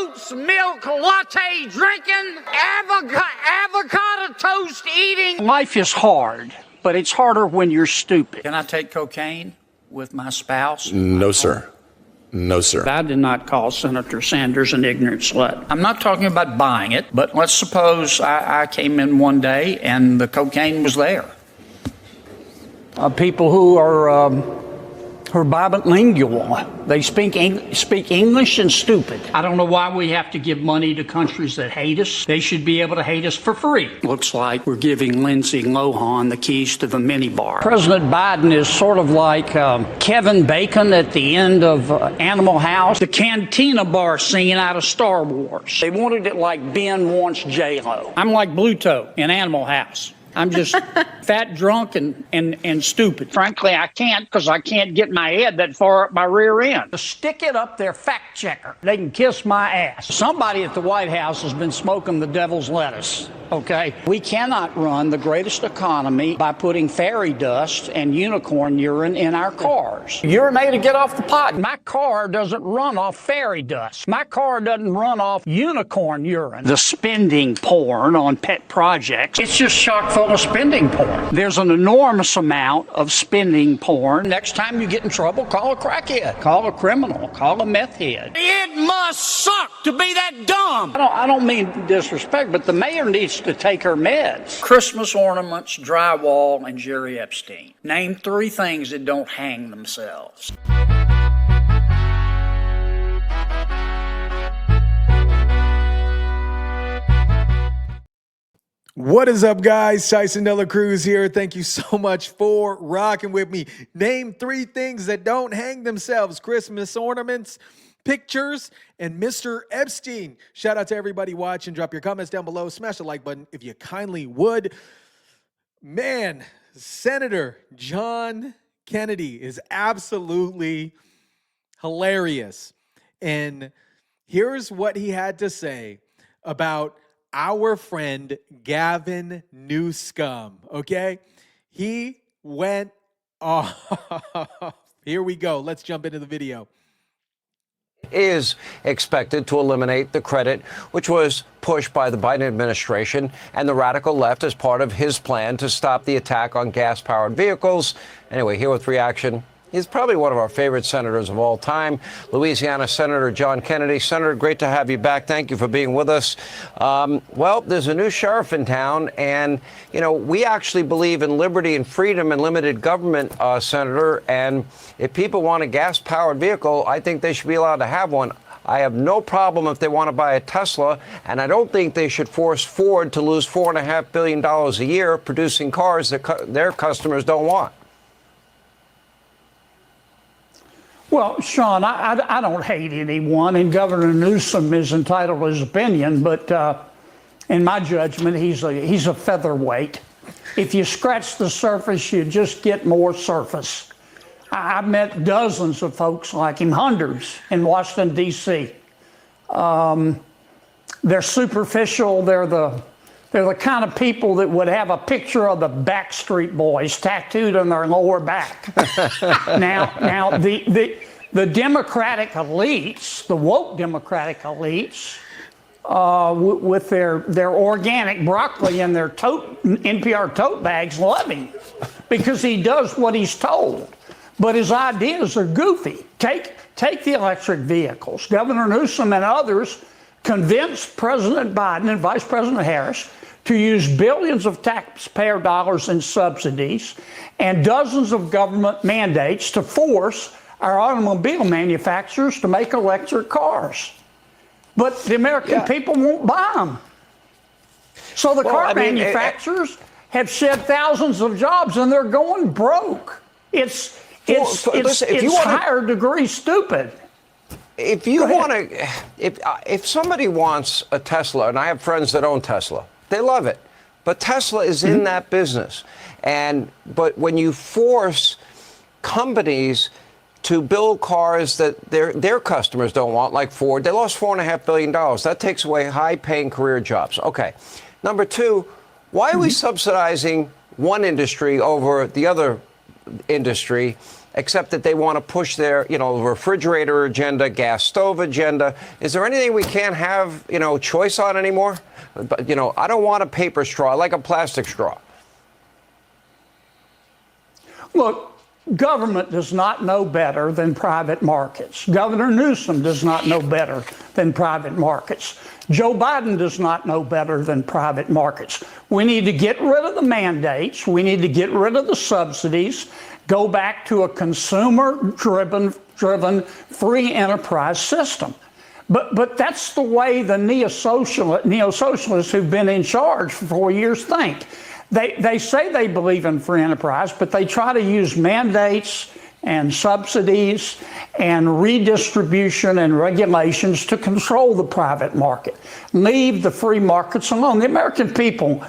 oats milk latte drinking, avocado toast eating. Life is hard, but it's harder when you're stupid. Can I take cocaine with my spouse? No, sir. No, sir. I did not call Senator Sanders an ignorant slut. I'm not talking about buying it, but let's suppose I came in one day and the cocaine was there. People who are bilingual, they speak English and stupid. I don't know why we have to give money to countries that hate us. They should be able to hate us for free. Looks like we're giving Lindsay Lohan the keys to the minibar. President Biden is sort of like Kevin Bacon at the end of Animal House, the cantina bar scene out of Star Wars. They wanted it like Ben wants J-Lo. I'm like Bluto in Animal House. I'm just fat, drunk, and stupid. Frankly, I can't because I can't get my head that far up my rear end. Stick it up their fact checker. They can kiss my ass. Somebody at the White House has been smoking the devil's lettuce. Okay? We cannot run the greatest economy by putting fairy dust and unicorn urine in our cars. Urinate to get off the pot. My car doesn't run off fairy dust. My car doesn't run off unicorn urine. The spending porn on pet projects, it's just chock full of spending porn. There's an enormous amount of spending porn. Next time you get in trouble, call a crackhead, call a criminal, call a meth head. It must suck to be that dumb. I don't mean disrespect, but the mayor needs to take her meds. Christmas ornaments, drywall, and Jerry Epstein. Name 3 things that don't hang themselves. What is up, guys? Tyson Dela Cruz here. Thank you so much for rocking with me. Name 3 things that don't hang themselves: Christmas ornaments, pictures, and Mr. Epstein. Shout out to everybody watching. Drop your comments down below. Smash the like button if you kindly would. Man, Senator John Kennedy is absolutely hilarious. And here's what he had to say about our friend Gavin Newsom, okay? He went off. Here we go. Let's jump into the video. Is expected to eliminate the credit, which was pushed by the Biden administration and the radical left as part of his plan to stop the attack on gas-powered vehicles. Anyway, here with reaction, he's probably one of our favorite senators of all time, Louisiana Senator John Kennedy. Senator, great to have you back. Thank you for being with us. Well, there's a new sheriff in town, and, you know, we actually believe in liberty and freedom and limited government, Senator, and if people want a gas-powered vehicle, I think they should be allowed to have one. I have no problem if they want to buy a Tesla, and I don't think they should force Ford to lose $4.5 billion a year producing cars that their customers don't want. Well, Sean, I don't hate anyone, and Governor Newsom is entitled to his opinion, but in my judgment, he's a featherweight. If you scratch the surface, you just get more surface. I've met dozens of folks like him, hundreds, in Washington, D.C. They're superficial. They're the kind of people that would have a picture of the Backstreet Boys tattooed on their lower back. Now, the Democratic elites, the woke Democratic elites, with their organic broccoli and their NPR tote bags, love him because he does what he's told. But his ideas are goofy. Take the electric vehicles. Governor Newsom and others convinced President Biden and Vice President Harris to use billions of taxpayer dollars in subsidies and dozens of government mandates to force our automobile manufacturers to make electric cars. But the American people won't buy them. So the car manufacturers have shed thousands of jobs and they're going broke. It's higher degree stupid. If you want to, if somebody wants a Tesla, and I have friends that own Tesla, they love it. But Tesla is in that business. But when you force companies to build cars that their customers don't want, like Ford, they lost $4.5 billion. That takes away high-paying career jobs. Okay. Number 2, why are we subsidizing one industry over the other industry, except that they want to push their, refrigerator agenda, gas stove agenda. Is there anything we can't have, choice on anymore? But, I don't want a paper straw. I like a plastic straw. Look, government does not know better than private markets. Governor Newsom does not know better than private markets. Joe Biden does not know better than private markets. We need to get rid of the mandates. We need to get rid of the subsidies, go back to a consumer-driven free enterprise system. But that's the way the neo-socialists who've been in charge for 4 years think. They say they believe in free enterprise, but they try to use mandates and subsidies and redistribution and regulations to control the private market. Leave the free markets alone. The American people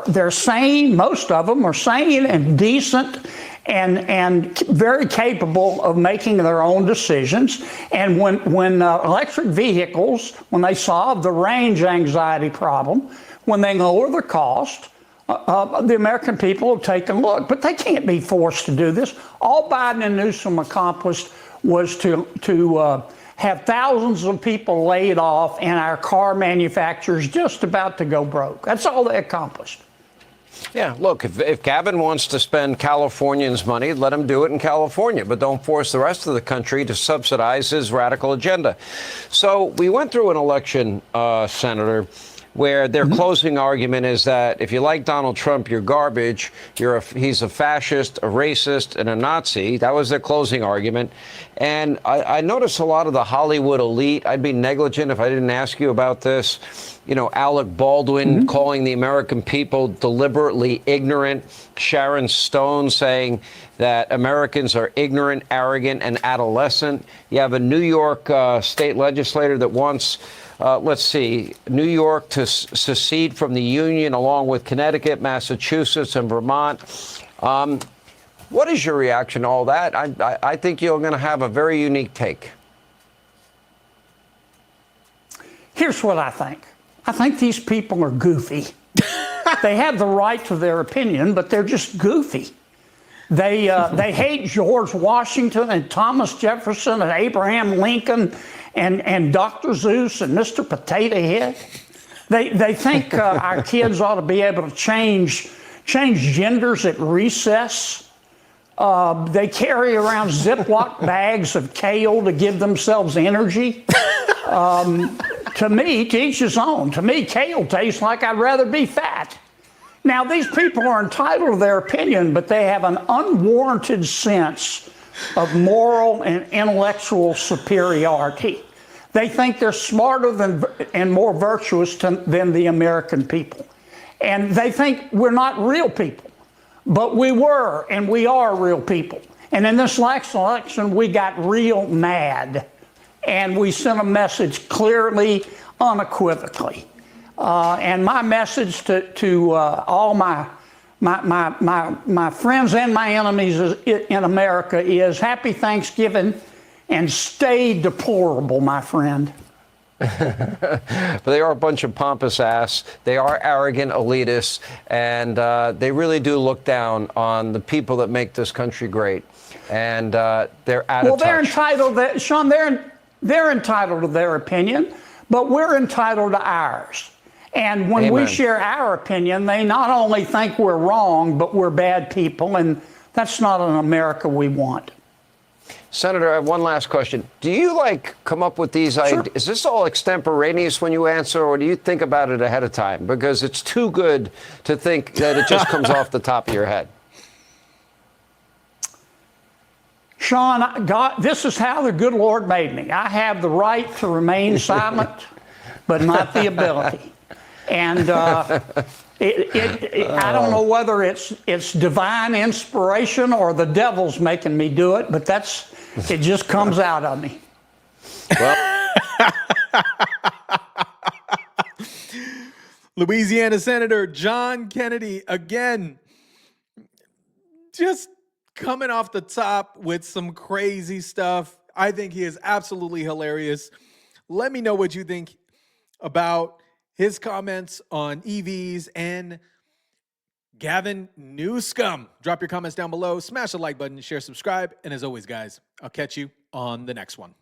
they're sane. Most of them are sane and decent and very capable of making their own decisions. And when electric vehicles, when they solve the range anxiety problem, when they lower the cost, the American people will take a look. But they can't be forced to do this. All Biden and Newsom accomplished was to have thousands of people laid off and our car manufacturers just about to go broke. That's all they accomplished. Yeah, look, if Gavin wants to spend Californians' money, let him do it in California, but don't force the rest of the country to subsidize his radical agenda. So we went through an election, Senator, where their closing argument is that if you like Donald Trump, you're garbage, he's a fascist, a racist, and a Nazi. That was their closing argument. And I noticed a lot of the Hollywood elite. I'd be negligent if I didn't ask you about this. Alec Baldwin calling the American people deliberately ignorant. Sharon Stone saying that Americans are ignorant, arrogant, and adolescent. You have a New York state legislator that wants New York to secede from the Union along with Connecticut, Massachusetts, and Vermont. What is your reaction to all that? I think you're going to have a very unique take. Here's what I think. I think these people are goofy. They have the right to their opinion, but they're just goofy. They hate George Washington and Thomas Jefferson and Abraham Lincoln and Dr. Zeus and Mr. Potato Head. They think our kids ought to be able to change genders at recess. They carry around Ziploc bags of kale to give themselves energy. To me, to each his own. To me, kale tastes like I'd rather be fat. Now, these people are entitled to their opinion, but they have an unwarranted sense of moral and intellectual superiority. They think they're smarter and more virtuous than the American people. And they think we're not real people. But we were, and we are real people. And in this last election, we got real mad. And we sent a message clearly, unequivocally. And my message to all my friends and my enemies in America is happy Thanksgiving and stay deplorable, my friend. But they are a bunch of pompous ass. They are arrogant elitists, and they really do look down on the people that make this country great. And they're out of touch. They're entitled, Sean, they're entitled to their opinion, but we're entitled to ours. And when we share our opinion, they not only think we're wrong, but we're bad people, and that's not an America we want. Senator, I have one last question. Do you come up with these ideas? Is this all extemporaneous when you answer, or do you think about it ahead of time? Because it's too good to think that it just comes off the top of your head. Sean, this is how the good Lord made me. I have the right to remain silent, but not the ability. And I don't know whether it's divine inspiration or the devil's making me do it, but it just comes out of me. Well. Louisiana Senator John Kennedy, again, just coming off the top with some crazy stuff. I think he is absolutely hilarious. Let me know what you think about his comments on EVs and Gavin Newsom. Drop your comments down below, smash the like button, share, subscribe, and as always, guys, I'll catch you on the next one.